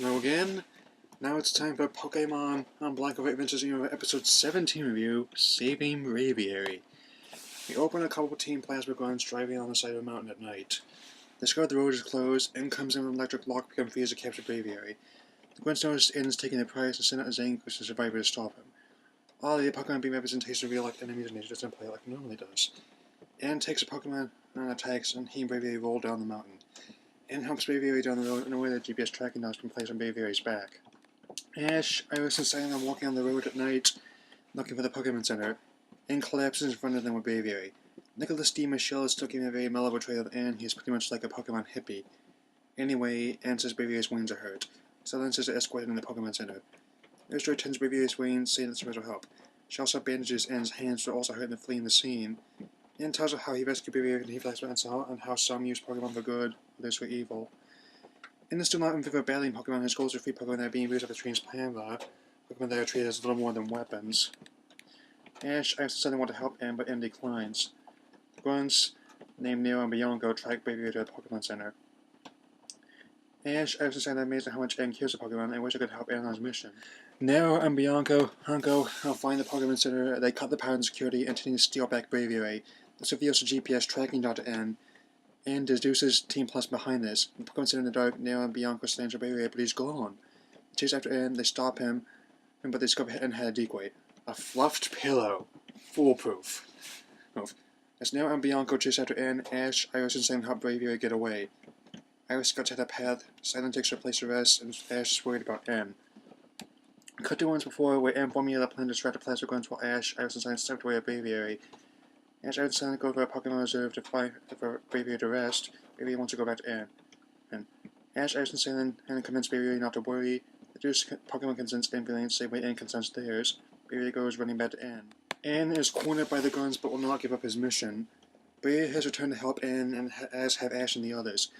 Hello again. Now it's time for Pokémon BW Adventures Unova episode 17 review, Saving Braviary. We open a couple of team plasma guns driving on the side of a mountain at night. Discover the road is closed, and comes in an electric lock become fears to capture Braviary. The Gwyn's notice ends taking the prize and send out Zangoose to survivor to stop him. All the Pokemon beam representation of real-life enemies and nature doesn't play like it normally does. Anne takes a Pokemon and attacks, and he and Braviary roll down the mountain. Anne helps Braviary down the road in a way that GPS tracking knobs can place on Braviary's back. Ash, Iris, and Silent are walking on the road at night, looking for the Pokémon Center. Anne collapses in front of them with Braviary. Nicholas D. Michelle is still giving a very mellow portrayal of Anne. He's pretty much like a Pokemon hippie. Anyway, Anne says Braviary's wings are hurt. Silent says to escort him to the Pokémon Center. Airstream tends Braviary's wings, saying that special help. She also bandages Anne's hands for also hurting and fleeing the scene. Anne tells her how he rescued Braviary and he flies back and how some use Pokemon for good, others for evil. In the still not in favor of battling Pokemon, his goals are free Pokemon that are being used off the train's Pamba, Pokemon that are treated as little more than weapons. Ash asks Silent want to help Anne, but Anne declines. The Grunts, named Nero and Bianco, track Braviary to the Pokemon Center. Ash asks Silent amazing how much Anne cares of Pokemon and wish I could help Anne on his mission. Nero and Bianco find the Pokemon Center. They cut the power and security and continue to steal back Braviary. This reveals the GPS tracking dot to Anne. Anne deduces Team Plus behind this. The Pokemon Center in the dark, Nero and Bianco slams Braviary, but he's gone. They chase after Anne, they stop him, but they discover Anne had a decoy. A fluffed pillow. Foolproof. As Nero and Bianco chase after Anne, Ash, Iris, and Silent help Braviary get away. Iris cuts out a path, Silent takes her place to rest, and Ash is worried about Anne. Cut to once before, where Anne formulated a plan to distract the plasma guns while Ash, Iris, and Silent stepped away at Braviary. Ash and Silent go to a Pokemon Reserve to find for Braviary to rest. Braviary wants to go back to Anne. And Ash, Iris, and Silent convince Braviary not to worry. The two Pokemon consents Anne feeling the same way Anne consents theirs. Braviary goes running back to Anne. Anne is cornered by the guns but will not give up his mission. Braviary has returned to help Anne and as have Ash and the others.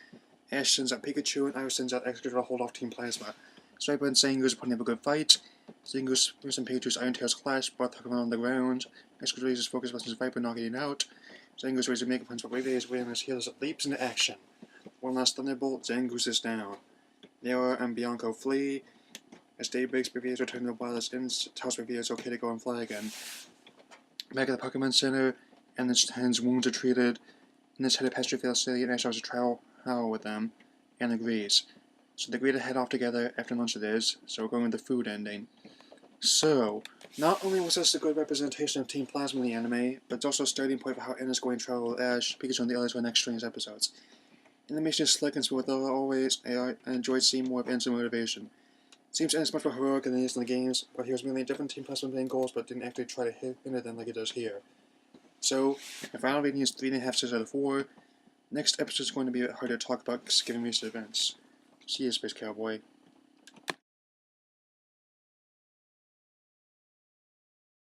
Ash sends out Pikachu and Iris sends out Executor to hold off Team Plasma. Striper and Zangoose are putting up a good fight. Zangoose and Pikachu's Iron Tails clash, both Pokemon on the ground. Executor raises focus on his Viper, knocking it out. Zangoose raises Mega Punch, but Braviary is waiting as healers leaps into action. One last Thunderbolt, Zangoose is down. Nero and Bianco flee. As day breaks, Braviary returns to the wild as Inns tells Braviary it's okay to go and fly again. Back at the Pokemon Center, and his wounds are treated. And this headed past Field City, and Ash has a trial with them, and agrees. So they agree to head off together after lunch it is, so we're going with the food ending. So, not only was this a good representation of Team Plasma in the anime, but it's also a starting point for how Anne is going to travel with Ash, Pikachu, and the others for the next string episodes. Animation is slick and smooth, though always I enjoyed seeing more of Anne's motivation. It seems Anne is much more heroic than he is in the games, but he was merely a different Team Plasma main goals, but didn't actually try to hinder them like he does here. So, my final rating is 3.5 stars out of 4. Next episode is going to be a bit harder to talk about given recent events. See you, Space Cowboy.